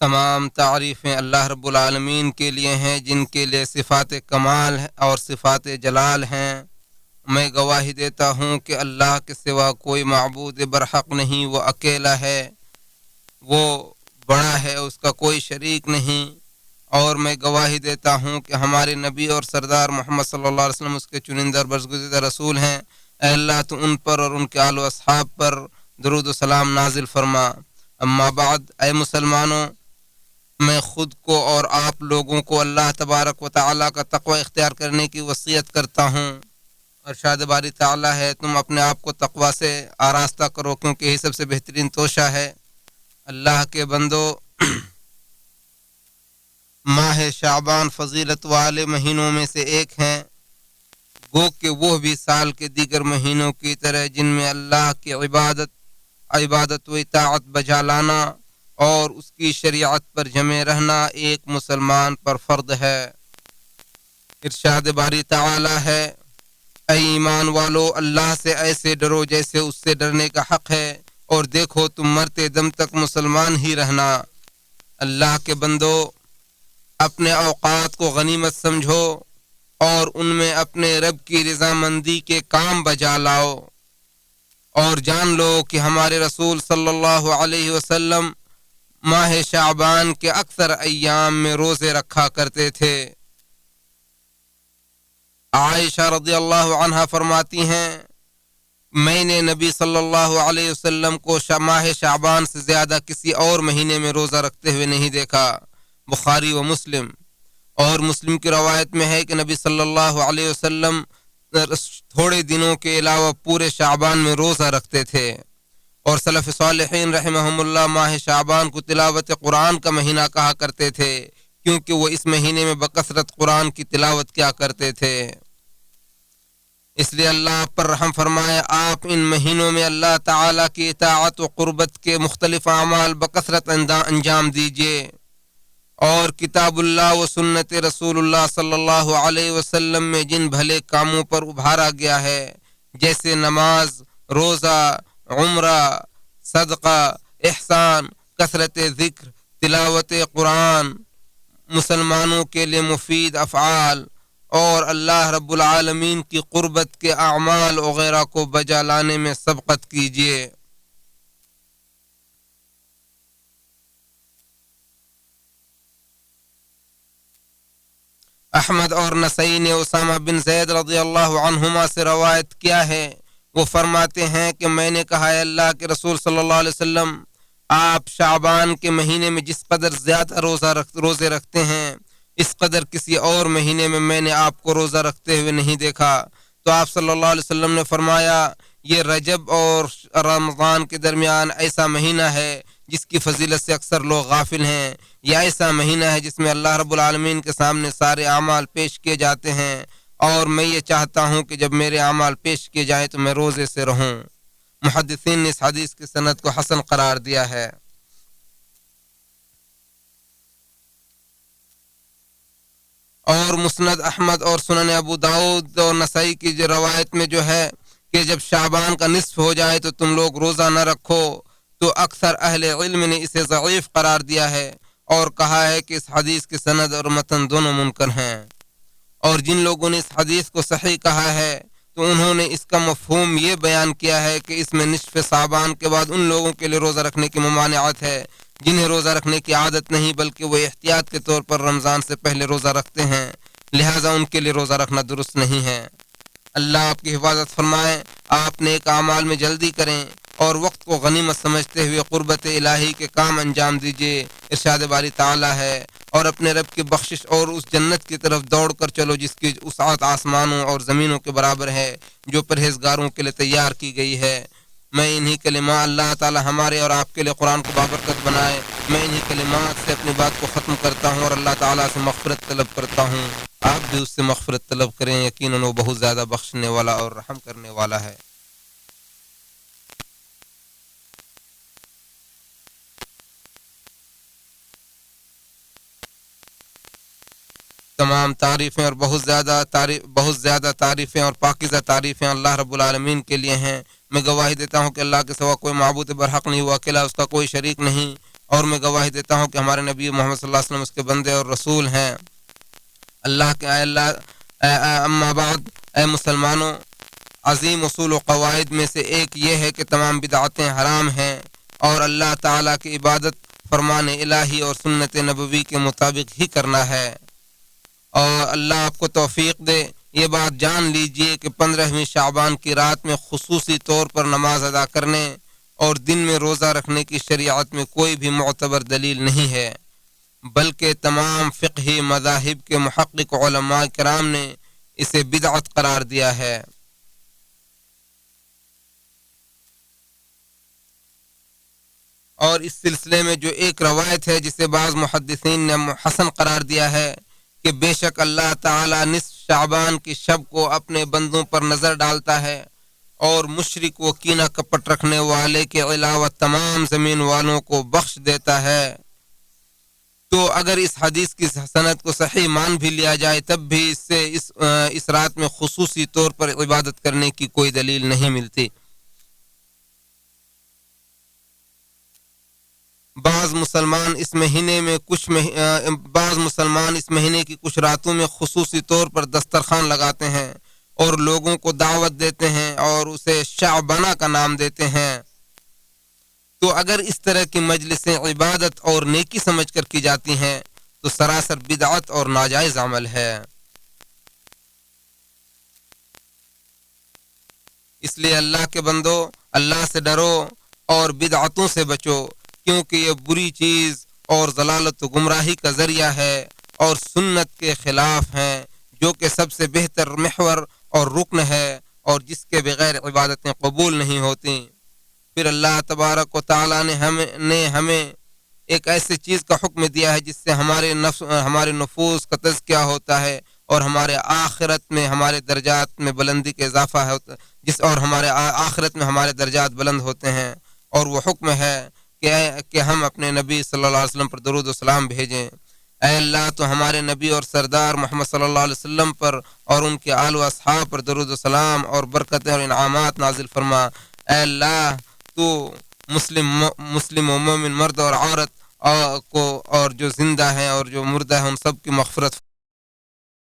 تمام تعریفیں اللہ رب العالمین کے لیے ہیں، جن کے لیے صفات کمال اور صفات جلال ہیں۔ میں گواہی دیتا ہوں کہ اللہ کے سوا کوئی معبود برحق نہیں، وہ اکیلا ہے، وہ بڑا ہے، اس کا کوئی شریک نہیں۔ اور میں گواہی دیتا ہوں کہ ہمارے نبی اور سردار محمد صلی اللہ علیہ وسلم اس کے چنندہ اور برگزیدہ رسول ہیں۔ اے اللہ تو ان پر اور ان کے آل و اصحاب پر درود و سلام نازل فرما۔ اما بعد، اے مسلمانوں، میں خود کو اور آپ لوگوں کو اللہ تبارک و تعالیٰ کا تقوی اختیار کرنے کی وصیت کرتا ہوں۔ ارشاد باری تعالیٰ ہے، تم اپنے آپ کو تقوی سے آراستہ کرو، کیونکہ یہی سب سے بہترین توشہ ہے۔ اللہ کے بندو، ماہ شعبان فضیلت والے مہینوں میں سے ایک ہیں، گو کہ وہ بھی سال کے دیگر مہینوں کی طرح جن میں اللہ کی عبادت و اطاعت بجا لانا اور اس کی شریعت پر جمے رہنا ایک مسلمان پر فرض ہے۔ ارشاد باری تعالی ہے، اے ایمان والو، اللہ سے ایسے ڈرو جیسے اس سے ڈرنے کا حق ہے، اور دیکھو تم مرتے دم تک مسلمان ہی رہنا۔ اللہ کے بندو، اپنے اوقات کو غنیمت سمجھو اور ان میں اپنے رب کی رضامندی کے کام بجا لاؤ، اور جان لو کہ ہمارے رسول صلی اللہ علیہ وسلم ماہ شعبان کے اکثر ایام میں روزے رکھا کرتے تھے۔ عائشہ رضی اللہ عنہا فرماتی ہیں، میں نے نبی صلی اللہ علیہ وسلم کو ماہ شعبان سے زیادہ کسی اور مہینے میں روزہ رکھتے ہوئے نہیں دیکھا۔ بخاری و مسلم۔ اور مسلم کی روایت میں ہے کہ نبی صلی اللہ علیہ وسلم تھوڑے دنوں کے علاوہ پورے شعبان میں روزہ رکھتے تھے۔ اور سلف صالحین رحمہم اللہ ماہ شعبان کو تلاوت قرآن کا مہینہ کہا کرتے تھے، کیونکہ وہ اس مہینے میں بکثرت قرآن کی تلاوت کیا کرتے تھے۔ اس لیے اللہ آپ پر رحم فرمائے، آپ ان مہینوں میں اللہ تعالیٰ کی اطاعت و قربت کے مختلف اعمال بکثرت انجام دیجیے، اور کتاب اللہ و سنت رسول اللہ صلی اللہ علیہ وسلم میں جن بھلے کاموں پر ابھارا گیا ہے، جیسے نماز، روزہ، عمرہ، صدقہ، احسان، کثرت ذکر، تلاوت قرآن، مسلمانوں کے لیے مفید افعال اور اللہ رب العالمین کی قربت کے اعمال وغیرہ کو بجا لانے میں سبقت کیجیے۔ احمد اور نسائی نے اسامہ بن زید رضی اللہ عنہما سے روایت کیا ہے، وہ فرماتے ہیں کہ میں نے کہا، اے اللہ کے رسول صلی اللہ علیہ وسلم، آپ شعبان کے مہینے میں جس قدر زیادہ روزے رکھتے ہیں، اس قدر کسی اور مہینے میں نے آپ کو روزہ رکھتے ہوئے نہیں دیکھا۔ تو آپ صلی اللہ علیہ وسلم نے فرمایا، یہ رجب اور رمضان کے درمیان ایسا مہینہ ہے جس کی فضیلت سے اکثر لوگ غافل ہیں۔ یہ ایسا مہینہ ہے جس میں اللہ رب العالمین کے سامنے سارے اعمال پیش کیے جاتے ہیں، اور میں یہ چاہتا ہوں کہ جب میرے اعمال پیش کیے جائیں تو میں روزے سے رہوں۔ محدثین نے اس حدیث کی سند کو حسن قرار دیا ہے۔ اور مسند احمد اور سنن ابو داؤد اور نسائی کی جو روایت میں جو ہے کہ جب شعبان کا نصف ہو جائے تو تم لوگ روزہ نہ رکھو، تو اکثر اہل علم نے اسے ضعیف قرار دیا ہے اور کہا ہے کہ اس حدیث کی سند اور متن دونوں منکر ہیں۔ اور جن لوگوں نے اس حدیث کو صحیح کہا ہے تو انہوں نے اس کا مفہوم یہ بیان کیا ہے کہ اس میں نصف شعبان کے بعد ان لوگوں کے لیے روزہ رکھنے کی ممانعت ہے جنہیں روزہ رکھنے کی عادت نہیں، بلکہ وہ احتیاط کے طور پر رمضان سے پہلے روزہ رکھتے ہیں، لہٰذا ان کے لیے روزہ رکھنا درست نہیں ہے۔ اللہ آپ کی حفاظت فرمائے، آپ نیک اعمال میں جلدی کریں اور وقت کو غنیمت سمجھتے ہوئے قربت الہی کے کام انجام دیجیے۔ ارشاد باری تعالی ہے، اور اپنے رب کی بخشش اور اس جنت کی طرف دوڑ کر چلو جس کی وسعت آسمانوں اور زمینوں کے برابر ہے، جو پرہیزگاروں کے لیے تیار کی گئی ہے۔ میں انہی کلمات، اللہ تعالی ہمارے اور آپ کے لیے قرآن کو بابرکت بنائے، میں انہی کلمات سے اپنی بات کو ختم کرتا ہوں اور اللہ تعالیٰ سے مغفرت طلب کرتا ہوں۔ آپ بھی اس سے مغفرت طلب کریں، یقیناً وہ بہت زیادہ بخشنے والا اور رحم کرنے والا ہے۔ تمام تعریفیں اور بہت زیادہ تعریفیں اور پاکیزہ تعریفیں اللہ رب العالمین کے لیے ہیں۔ میں گواہی دیتا ہوں کہ اللہ کے سوا کوئی معبود برحق نہیں، وہ اکیلا، اس کا کوئی شریک نہیں، اور میں گواہی دیتا ہوں کہ ہمارے نبی محمد صلی اللہ علیہ وسلم اس کے بندے اور رسول ہیں۔ اما بعد، اے مسلمانوں، عظیم اصول و قواعد میں سے ایک یہ ہے کہ تمام بدعتیں حرام ہیں اور اللہ تعالیٰ کی عبادت فرمان الہی اور سنت نبوی کے مطابق ہی کرنا ہے۔ اور اللہ آپ کو توفیق دے۔ یہ بات جان لیجئے کہ 15ویں شعبان کی رات میں خصوصی طور پر نماز ادا کرنے اور دن میں روزہ رکھنے کی شریعت میں کوئی بھی معتبر دلیل نہیں ہے، بلکہ تمام فقہی مذاہب کے محقق علماء کرام نے اسے بدعت قرار دیا ہے۔ اور اس سلسلے میں جو ایک روایت ہے جسے بعض محدثین نے حسن قرار دیا ہے کہ بے شک اللہ تعالی نصف شعبان کی شب کو اپنے بندوں پر نظر ڈالتا ہے اور مشرک و کینہ کپٹ رکھنے والے کے علاوہ تمام زمین والوں کو بخش دیتا ہے۔ تو اگر اس حدیث کی سند کو صحیح مان بھی لیا جائے تب بھی اس سے اس رات میں خصوصی طور پر عبادت کرنے کی کوئی دلیل نہیں ملتی۔ بعض مسلمان اس مہینے کی کچھ راتوں میں خصوصی طور پر دسترخوان لگاتے ہیں اور لوگوں کو دعوت دیتے ہیں اور اسے شعبانہ کا نام دیتے ہیں۔ تو اگر اس طرح کی مجلسیں عبادت اور نیکی سمجھ کر کی جاتی ہیں تو سراسر بدعت اور ناجائز عمل ہے۔ اس لیے اللہ کے بندو، اللہ سے ڈرو اور بدعتوں سے بچو، کیونکہ یہ بری چیز اور ضلالت و گمراہی کا ذریعہ ہے اور سنت کے خلاف ہیں، جو کہ سب سے بہتر محور اور رکن ہے اور جس کے بغیر عبادتیں قبول نہیں ہوتی۔ پھر اللہ تبارک و تعالیٰ نے ہمیں ایک ایسی چیز کا حکم دیا ہے جس سے ہمارے نفوس کا تزکیہ ہوتا ہے اور ہمارے آخرت میں ہمارے درجات میں بلندی کا اضافہ ہوتا ہے، اور ہمارے آخرت میں ہمارے درجات بلند ہوتے ہیں، اور وہ حکم ہے کہ ہم اپنے نبی صلی اللہ علیہ وسلم پر درود و سلام بھیجیں۔ اے اللہ تو ہمارے نبی اور سردار محمد صلی اللہ علیہ وسلم پر اور ان کے آل و اصحاب پر درود و سلام اور برکتیں اور انعامات نازل فرما۔ اے اللہ تو مسلم و مومن مرد اور عورت کو اور جو زندہ ہیں اور جو مردہ ہیں ان سب کی مغفرت